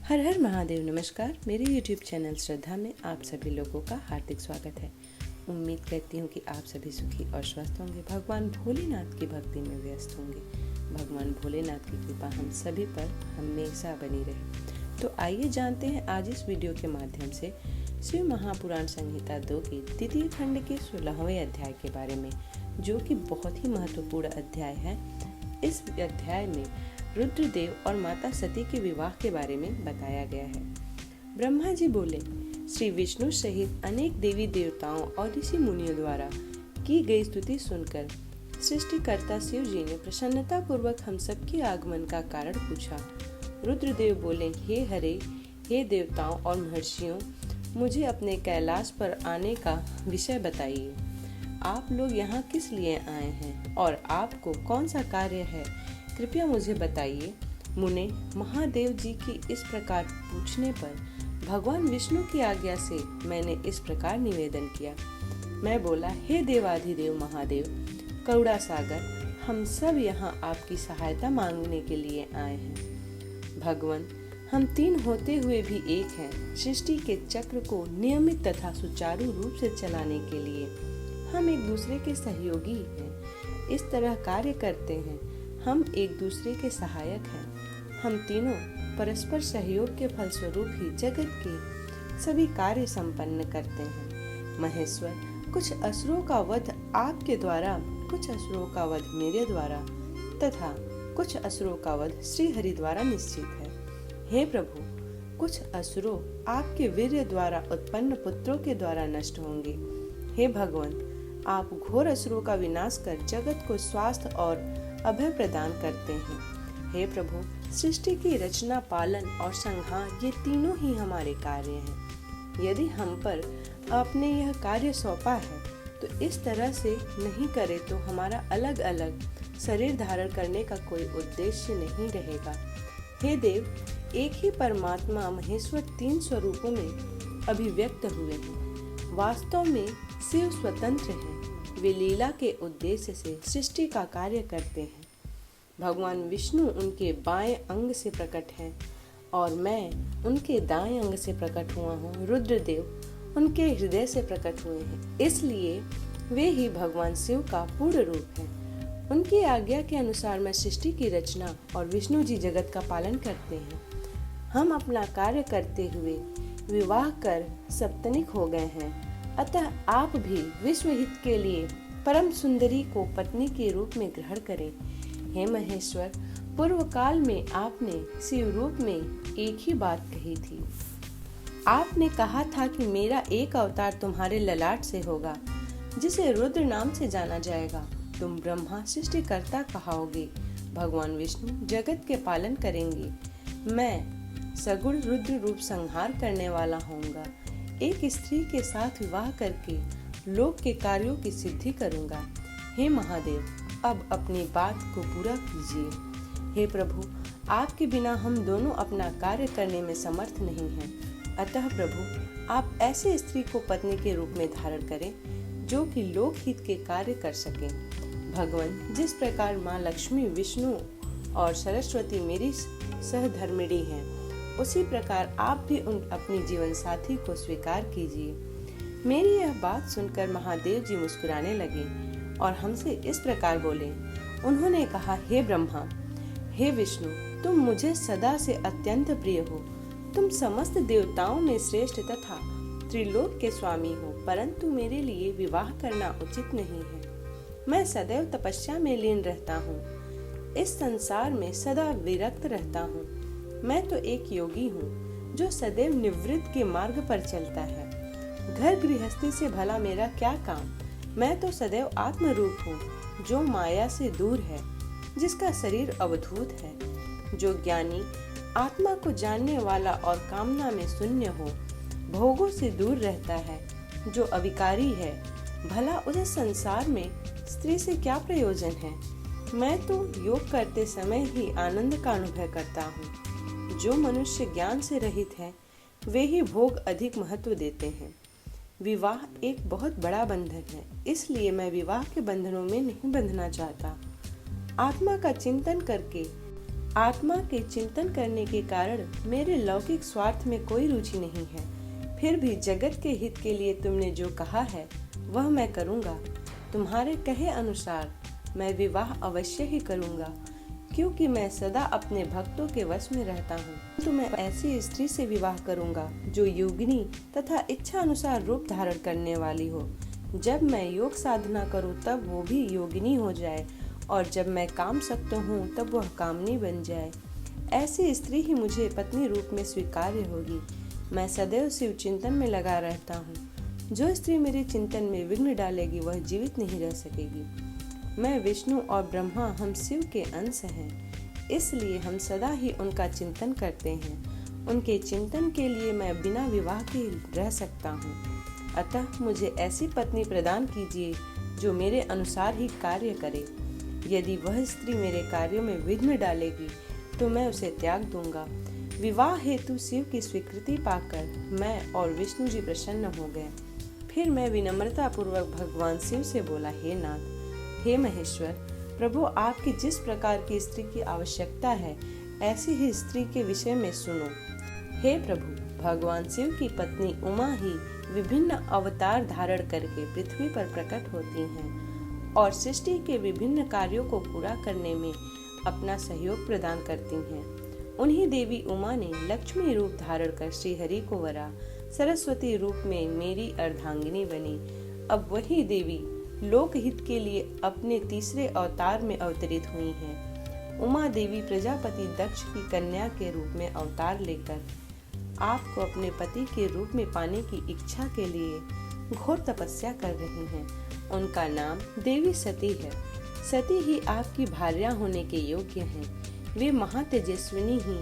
हर हर महादेव। नमस्कार। मेरे YouTube channel श्रद्धा में आप सभी लोगों का हार्दिक स्वागत है। उम्मीद करती हूँ कि आप सभी सुखी और स्वस्थ होंगे, भगवान भोलेनाथ की भक्ति में व्यस्त होंगे। भगवान भोलेनाथ की कृपा हम सभी पर हमेशा बनी रहे। तो आइए जानते हैं आज इस वीडियो के माध्यम से शिव महापुराण संहिता 2 के द्वितीय खंड के 16वें अध्याय के बारे में, जो कि बहुत ही महत्वपूर्ण अध्याय है। इस अध्याय में रुद्रदेव और माता सती के विवाह के बारे में बताया गया है। ब्रह्मा जी बोले, श्री विष्णु सहित अनेक देवी देवताओं और ऋषि मुनियों द्वारा की गई स्तुति सुनकर सृष्टिकर्ता शिव जी ने प्रसन्नता पूर्वक हम सबके आगमन का कारण पूछा। रुद्रदेव बोले, हे हरे, हे देवताओं और महर्षियों, मुझे अपने कैलाश पर आने का विषय बताइए। आप लोग यहाँ किस लिए आए हैं और आपको कौन सा कार्य है, कृपया मुझे बताइए। मुने महादेव जी की इस प्रकार पूछने पर भगवान विष्णु की आज्ञा से मैंने इस प्रकार निवेदन किया। मैं बोला, हे देवाधिदेव महादेव, करुणा सागर, हम सब यहाँ आपकी सहायता मांगने के लिए आए हैं। भगवान, हम तीन होते हुए भी एक हैं। सृष्टि के चक्र को नियमित तथा सुचारू रूप से चलाने के लिए हम एक दूसरे के सहयोगी हैं। इस तरह कार्य करते हैं, हम एक दूसरे के सहायक हैं। हम तीनों परस्पर सहयोग के फलस्वरूप ही जगत के सभी कार्य संपन्न करते हैं। महेश्वर, कुछ असुरों का वध आपके द्वारा, कुछ असुरों का वध मेरे द्वारा तथा कुछ असुरों का वध श्री हरि द्वारा निश्चित है। हे प्रभु, कुछ असुरों आपके वीर्य द्वारा उत्पन्न पुत्रों के द्वारा नष्ट होंगे। हे भगवान, आप घोर असुरों का विनाश कर जगत को स्वास्थ्य और अभय प्रदान करते हैं। हे प्रभु, सृष्टि की रचना, पालन और संहार, ये तीनों ही हमारे कार्य हैं। यदि हम पर आपने यह कार्य सौंपा है तो इस तरह से नहीं करे तो हमारा अलग अलग शरीर धारण करने का कोई उद्देश्य नहीं रहेगा। हे देव, एक ही परमात्मा महेश्वर तीन स्वरूपों में अभिव्यक्त हुए हैं। वास्तव में शिव स्वतंत्र हैं। वे लीला के उद्देश्य से सृष्टि का कार्य करते हैं। भगवान विष्णु उनके बाएं अंग से प्रकट हैं और मैं उनके दाएं अंग से प्रकट हुआ हूँ। रुद्रदेव उनके हृदय से प्रकट हुए हैं, इसलिए वे ही भगवान शिव का पूर्ण रूप हैं। उनकी आज्ञा के अनुसार मैं सृष्टि की रचना और विष्णु जी जगत का पालन करते हैं। हम अपना कार्य करते हुए विवाह कर सप्तनिक हो गए हैं, अतः आप भी विश्व हित के लिए परम सुंदरी को पत्नी के रूप में ग्रहण करें। हे महेश्वर, पूर्व काल में आपने शिव रूप में एक ही बात कही थी। आपने कहा था कि मेरा एक अवतार तुम्हारे ललाट से होगा, जिसे रुद्र नाम से जाना जाएगा। तुम ब्रह्मा सृष्टिकर्ता कहाओगे, भगवान विष्णु जगत के पालन करेंगे। मैं सगुण रुद्र रूप संहार करने वाला होऊंगा। एक स्त्री के साथ विवाह करके लोक के कार्यों की सिद्धि करूंगा। हे महादेव, अब अपनी बात को पूरा कीजिए। हे प्रभु, आपके बिना हम दोनों अपना कार्य करने में समर्थ नहीं हैं। अतः प्रभु, आप ऐसे स्त्री को पत्नी के रूप में धारण करें जो कि लोक हित के कार्य कर सके। भगवान, जिस प्रकार माँ लक्ष्मी, विष्णु और सरस्वती मेरी सहधर्मिणी हैं, उसी प्रकार आप भी अपनी जीवन साथी को स्वीकार कीजिए। मेरी यह बात सुनकर महादेव जी मुस्कुराने लगे और हमसे इस प्रकार बोले। उन्होंने कहा, हे ब्रह्मा, हे विष्णु, तुम मुझे सदा से अत्यंत प्रिय हो। तुम समस्त देवताओं में श्रेष्ठ तथा त्रिलोक के स्वामी हो, परंतु मेरे लिए विवाह करना उचित नहीं है। मैं सदैव तपस्या में लीन रहता हूँ, इस संसार में सदा विरक्त रहता हूँ। मैं तो एक योगी हूँ जो सदैव निवृत्त के मार्ग पर चलता है। घर गृहस्थी से भला मेरा क्या काम। मैं तो सदैव आत्म रूप हूँ जो माया से दूर है, जिसका शरीर अवधूत है, जो ज्ञानी, आत्मा को जानने वाला और कामना में शून्य हो, भोगों से दूर रहता है, जो अविकारी है। भला उसे संसार में स्त्री से क्या प्रयोजन है। मैं तो योग करते समय ही आनंद का अनुभव करता हूँ। जो मनुष्य ज्ञान से रहित है, वे ही भोग अधिक महत्व देते हैं। विवाह एक बहुत बड़ा बंधन है, इसलिए मैं विवाह के बंधनों में नहीं बंधना चाहता। आत्मा का चिंतन करके आत्मा के चिंतन करने के कारण मेरे लौकिक स्वार्थ में कोई रुचि नहीं है। फिर भी जगत के हित के लिए तुमने जो कहा है वह मैं करूँगा। तुम्हारे कहे अनुसार मैं विवाह अवश्य ही करूँगा, क्योंकि मैं सदा अपने भक्तों के वश में रहता हूँ। तो मैं ऐसी स्त्री से विवाह करूँगा जो योगिनी तथा इच्छा अनुसार रूप धारण करने वाली हो। जब मैं योग साधना करूँ तब वो भी योगिनी हो जाए, और जब मैं काम सक्त हूँ तब वह कामनी बन जाए। ऐसी स्त्री ही मुझे पत्नी रूप में स्वीकार्य होगी। मैं सदैव शिव चिंतन में लगा रहता हूँ। जो स्त्री मेरे चिंतन में विघ्न डालेगी वह जीवित नहीं रह सकेगी। मैं विष्णु और ब्रह्मा हम शिव के अंश हैं, इसलिए हम सदा ही उनका चिंतन करते हैं। उनके चिंतन के लिए मैं बिना विवाह के रह सकता हूँ। अतः मुझे ऐसी पत्नी प्रदान कीजिए जो मेरे अनुसार ही कार्य करे। यदि वह स्त्री मेरे कार्यों में विघ्न डालेगी तो मैं उसे त्याग दूंगा। विवाह हेतु शिव की स्वीकृति पाकर मैं और विष्णु जी प्रसन्न हो गए। फिर मैं विनम्रता पूर्वक भगवान शिव से बोला, हे नाथ, हे महेश्वर, प्रभु, आपकी जिस प्रकार की स्त्री की आवश्यकता है ऐसी ही स्त्री के विषय में सुनो। हे प्रभु, भगवान शिव की पत्नी उमा ही विभिन्न अवतार धारण करके पृथ्वी पर प्रकट होती हैं और सृष्टि के विभिन्न कार्यों को पूरा करने में अपना सहयोग प्रदान करती हैं। उन्हीं देवी उमा ने लक्ष्मी रूप धारण कर श्री हरि को वरा, सरस्वती रूप में मेरी अर्धांगिनी बनी। अब वही देवी लोकहित के लिए अपने तीसरे अवतार में अवतरित हुई हैं। उमा देवी प्रजापति दक्ष की कन्या के रूप में अवतार लेकर आपको अपने पति के रूप में पाने की इच्छा के लिए घोर तपस्या कर रही हैं। उनका नाम देवी सती है। सती ही आपकी भार्या होने के योग्य हैं। वे महातेजस्विनी ही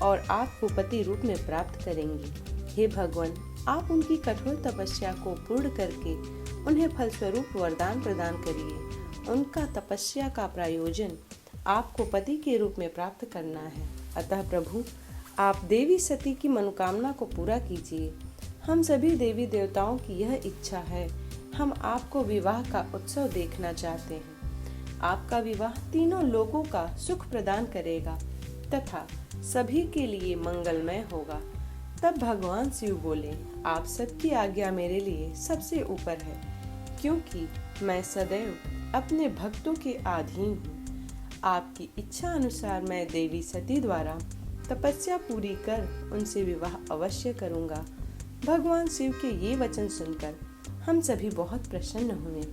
और आपको पति रूप में प्राप्त करेंगी। हे भगवान, आप उनकी कठोर तपस्या को पूर्ण करके उन्हें फलस्वरूप वरदान प्रदान करिए। उनका तपस्या का प्रयोजन आपको पति के रूप में प्राप्त करना है। अतः प्रभु, आप देवी सती की मनोकामना को पूरा कीजिए। हम सभी देवी देवताओं की यह इच्छा है। हम आपको विवाह का उत्सव देखना चाहते हैं। आपका विवाह तीनों लोगों का सुख प्रदान करेगा तथा सभी के लिए मंगलमय होगा। तब भगवान शिव बोले, आप सबकी आज्ञा मेरे लिए सबसे ऊपर है, क्योंकि मैं सदैव अपने भक्तों के अधीन हूँ। आपकी इच्छा अनुसार मैं देवी सती द्वारा तपस्या पूरी कर उनसे विवाह अवश्य करूँगा। भगवान शिव के ये वचन सुनकर हम सभी बहुत प्रसन्न हुए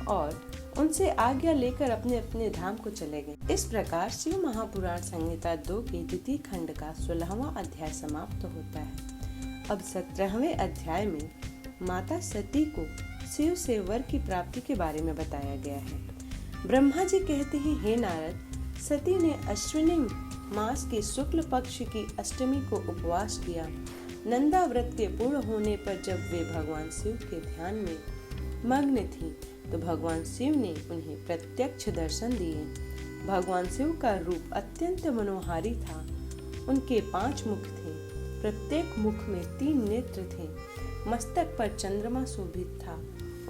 और उनसे आज्ञा लेकर अपने अपने धाम को चले गए। इस प्रकार शिव महापुराण संहिता 2 के द्वितीय खंड का 16वां अध्याय समाप्त होता है। अब 17वें अध्याय में माता सती को शिव से वर की प्राप्ति के बारे में बताया गया है। ब्रह्मा जी कहते हैं, हे नारद, सती ने अश्विनी मास के शुक्ल पक्ष की अष्टमी को उपवास किया। नंदा व्रत के पूर्ण होने पर जब वे भगवान शिव के ध्यान में मग्न थी तो भगवान शिव ने उन्हें प्रत्यक्ष दर्शन दिए। भगवान शिव का रूप अत्यंत मनोहारी था। उनके 5 मुख थे। प्रत्येक मुख में 3 नेत्र थे। मस्तक पर चंद्रमा शोभित था।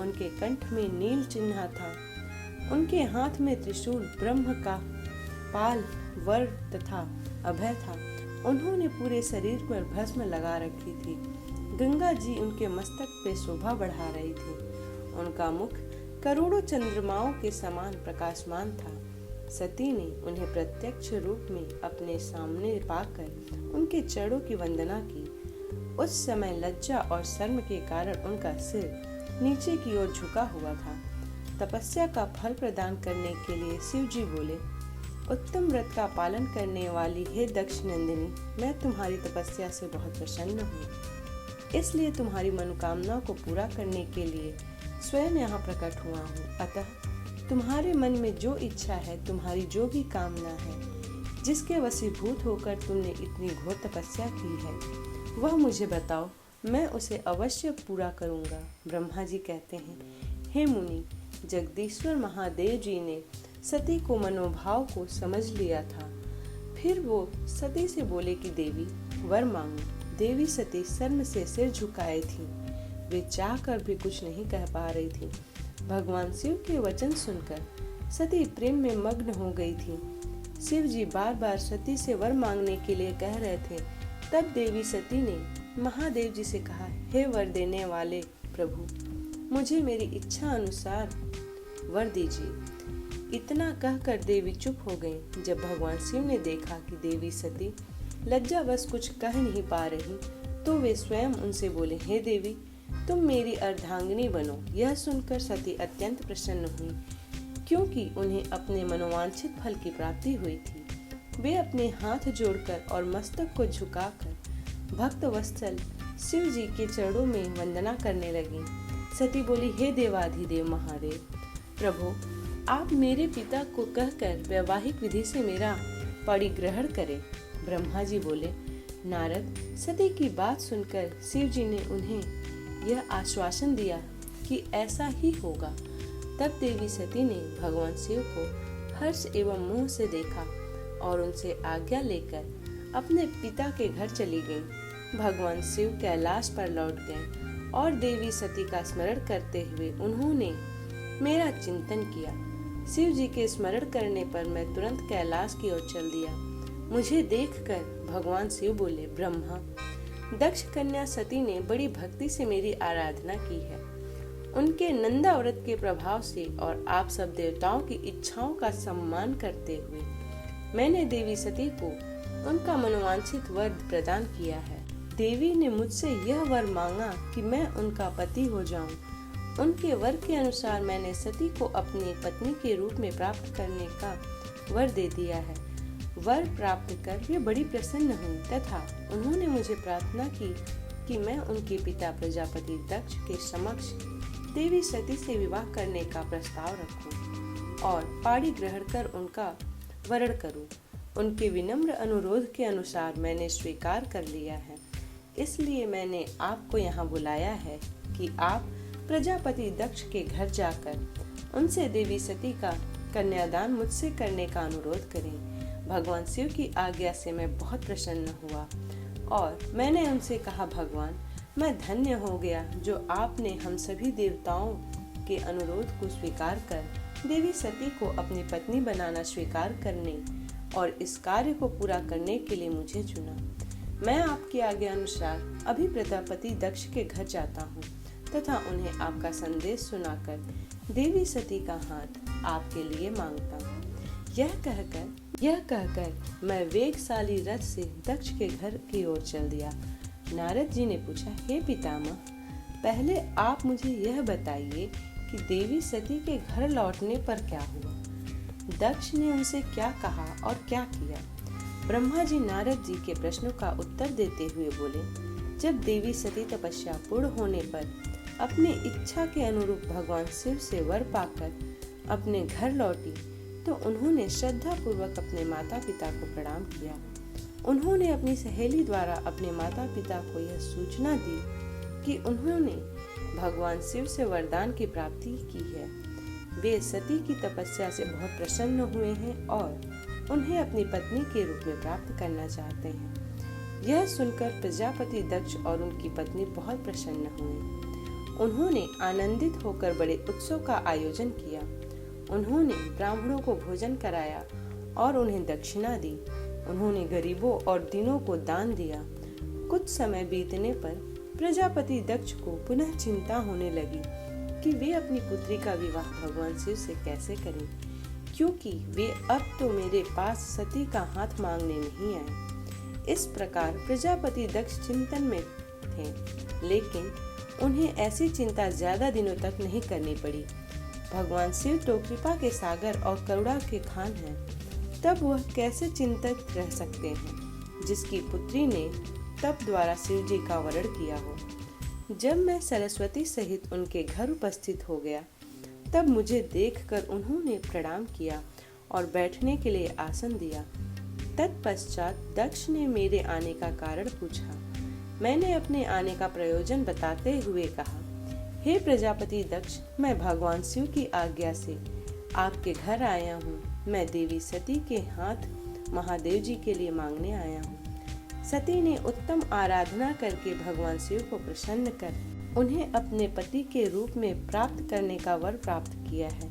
उनके कंठ में नील चिन्ह था। उनके हाथ में त्रिशूल, ब्रह्म का पाल, वर तथा अभय था। उन्होंने पूरे शरीर पर भस्म लगा रखी थी। गंगा जी उनके मस्तक पे शोभा बढ़ा रही थी। उनका मुख करोड़ों चंद्रमाओं के समान प्रकाशमान था। सती ने उन्हें प्रत्यक्ष रूप में अपने सामने पाकर उनके चरणों की वंदना की। उस समय लज्जा और शर्म के कारण उनका सिर नीचे की ओर झुका हुआ था। तपस्या का फल प्रदान करने के लिए शिव जी बोले, उत्तम व्रत का पालन करने वाली हे दक्ष नंदिनी, मैं तुम्हारी तपस्या से बहुत प्रसन्न हूँ। इसलिए तुम्हारी मनोकामना को पूरा करने के लिए स्वयं यहाँ प्रकट हुआ हूँ। अतः तुम्हारे मन में जो इच्छा है, तुम्हारी जो भी कामना है, जिसके वशीभूत होकर तुमने इतनी घोर तपस्या की है, वह मुझे बताओ, मैं उसे अवश्य पूरा करूँगा। ब्रह्मा जी कहते हैं, हे मुनि, जगदीश्वर महादेव जी ने सती को मनोभाव को समझ लिया था। फिर वो सती से बोले कि देवी, वर मांगो। देवी सती शर्म से सिर झुकाए थी। वे चाह कर भी कुछ नहीं कह पा रही थी। भगवान शिव के वचन सुनकर सती प्रेम में मग्न हो गई थी। शिव जी बार बार सती से वर मांगने के लिए कह रहे थे। तब देवी सती ने महादेव जी से कहा, हे वर देने वाले प्रभु, मुझे मेरी इच्छा अनुसार वर दीजिए। इतना कहकर देवी चुप हो गईं। जब भगवान शिव ने देखा कि देवी सती लज्जावश कुछ कह नहीं पा रही, तो वे स्वयं उनसे बोले, हे देवी, तुम मेरी अर्धांगिनी बनो। यह सुनकर सती अत्यंत प्रसन्न हुई, क्योंकि उन्हें अपने मनोवांछित फल की प्राप्ति हुई थी। वे अपने हाथ जोड़कर और मस्तक को झुकाकर भक्त वत्सल शिव जी के चरणों में वंदना करने लगी। सती बोली, हे देवाधिदेव महादेव प्रभु, आप मेरे पिता को कहकर वैवाहिक विधि से मेरा परिग्रहण करें। ब्रह्मा जी बोले, नारद, सती की बात सुनकर शिव जी ने उन्हें यह आश्वासन दिया कि ऐसा ही होगा। तब देवी सती ने भगवान शिव को हर्ष एवं मोह से देखा और उनसे आज्ञा लेकर अपने पिता के घर चली गईं। भगवान शिव कैलाश पर लौट गए और देवी सती का स्मरण करते हुए उन्होंने मेरा चिंतन किया। शिव जी के स्मरण करने पर मैं तुरंत कैलाश की ओर चल दिया। मुझे देखकर भगवान शिव बोले, ब्रह्मा, दक्ष कन्या सती ने बड़ी भक्ति से मेरी आराधना की है। उनके नंदा व्रत के प्रभाव से और आप सब देवताओं की इच्छाओं का सम्मान करते हुए मैंने देवी सती को उनका मनोवांछित वर प्रदान किया है। देवी ने मुझसे यह वर मांगा कि मैं उनका पति हो जाऊं। उनके वर के अनुसार मैंने सती को अपनी पत्नी के रूप में प्राप्त करने का वर दे दिया है। वर प्राप्त कर वे बड़ी प्रसन्न हुई तथा उन्होंने मुझे प्रार्थना की कि मैं उनके पिता प्रजापति दक्ष के समक्ष देवी सती से विवाह करने का प्रस्ताव रखूं और पाणी ग्रहण कर उनका वरण करूं। उनके विनम्र अनुरोध के अनुसार मैंने स्वीकार कर लिया है। इसलिए मैंने आपको यहाँ बुलाया है कि आप प्रजापति दक्ष के घर जाकर उनसे देवी सती का कन्यादान मुझसे करने का अनुरोध करें। भगवान शिव की आज्ञा से मैं बहुत प्रसन्न हुआ और मैंने उनसे कहा, भगवान, मैं धन्य हो गया जो आपने हम सभी देवताओं के अनुरोध को स्वीकार कर देवी सती को अपनी पत्नी बनाना स्वीकार करने और इस कार्य को पूरा करने के लिए मुझे चुना। मैं आपकी आज्ञा अनुसार अभी प्रजापति दक्ष के घर जाता हूँ तथा उन्हें आपका संदेश सुनाकर देवी सती का हाथ आपके लिए मांगता हूँ। यह कहकर मैं वेगशाली रथ से दक्ष के घर की ओर चल दिया। नारद जी ने पूछा, हे पितामह, पहले आप मुझे यह बताइए कि देवी सती के घर लौटने पर क्या हुआ? दक्ष ने उनसे क्या कहा और क्या किया? ब्रह्मा जी नारद जी के प्रश्नों का उत्तर देते हुए बोले, जब देवी सती तपस्या पूर्ण होने पर अपनी इच्छा के अनुरूप भगवान शिव से वर पाकर अपने घर लौटी तो उन्होंने श्रद्धा पूर्वक अपने माता पिता को प्रणाम किया। उन्होंने अपनी सहेली द्वारा अपने माता पिता को यह सूचना दी कि उन्होंने भगवान शिव से वरदान की प्राप्ति की है। वे सती की तपस्या से बहुत प्रसन्न हुए हैं और उन्हें अपनी पत्नी के रूप में प्राप्त करना चाहते हैं। यह सुनकर प्रजापति दक्ष और उनकी पत्नी बहुत प्रसन्न हुए। उन्होंने आनंदित होकर बड़े उत्सव का आयोजन किया। उन्होंने ब्राह्मणों को भोजन कराया और उन्हें दक्षिणा दी। उन्होंने गरीबों और दीनों को दान दिया। कुछ समय बीतने पर प्रजापति दक्ष को पुनः चिंता होने लगी कि वे अपनी पुत्री का विवाह भगवान शिव से कैसे करें, क्योंकि वे अब तो मेरे पास सती का हाथ मांगने नहीं आए। इस प्रकार प्रजापति दक्ष चिंतन में थे, लेकिन उन्हें ऐसी चिंता ज्यादा दिनों तक नहीं करनी पड़ी। भगवान शिव तो कृपा के सागर और करुणा के खान हैं, तब वह कैसे चिंतित रह सकते हैं जिसकी पुत्री ने तप द्वारा शिव जी का वरण किया हो। जब मैं सरस्वती सहित उनके घर उपस्थित हो गया, तब मुझे देखकर उन्होंने प्रणाम किया और बैठने के लिए आसन दिया। तत्पश्चात दक्ष ने मेरे आने का कारण पूछा। मैंने अपने आने का प्रयोजन बताते हुए कहा, हे प्रजापति दक्ष, मैं भगवान शिव की आज्ञा से आपके घर आया हूँ। मैं देवी सती के हाथ महादेव जी के लिए मांगने आया हूँ। सती ने उत्तम आराधना करके भगवान शिव को प्रसन्न कर उन्हें अपने पति के रूप में प्राप्त करने का वर प्राप्त किया है।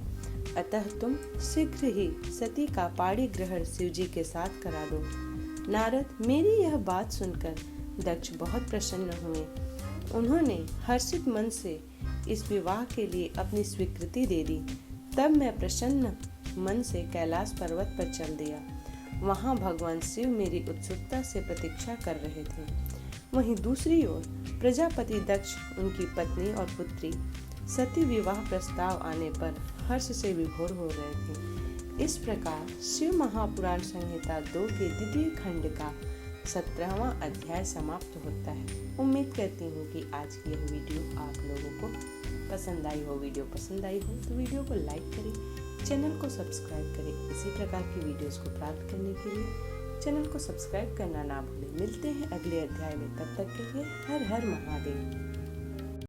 अतः तुम शीघ्र ही सती का पाणी ग्रहण शिव जी के साथ करा दो। नारद, मेरी यह बात सुनकर दक्ष बहुत प्रसन्न हुए। उन्होंने हर्षित मन से इस विवाह के लिए अपनी स्वीकृति दे दी। तब मैं प्रसन्न मन से कैलाश पर्वत पर चल दिया। वहां भगवान शिव मेरी उत्सुकता से प्रतीक्षा कर रहे थे। वहीं दूसरी ओर प्रजापति दक्ष, उनकी पत्नी और पुत्री सती विवाह प्रस्ताव आने पर हर्ष से विभोर हो रहे थे। इस प्रकार शिव महापुराण संहिता 2 के द्वितीय खंड का 17वां अध्याय समाप्त होता है। उम्मीद करती हूँ कि आज की यह वीडियो आप लोगों को पसंद आई हो। वीडियो पसंद आई हो तो वीडियो को लाइक करें, चैनल को सब्सक्राइब करें। इसी प्रकार की वीडियोस को प्राप्त करने के लिए चैनल को सब्सक्राइब करना ना भूलें। मिलते हैं अगले अध्याय में, तब तक के लिए हर हर महादेव।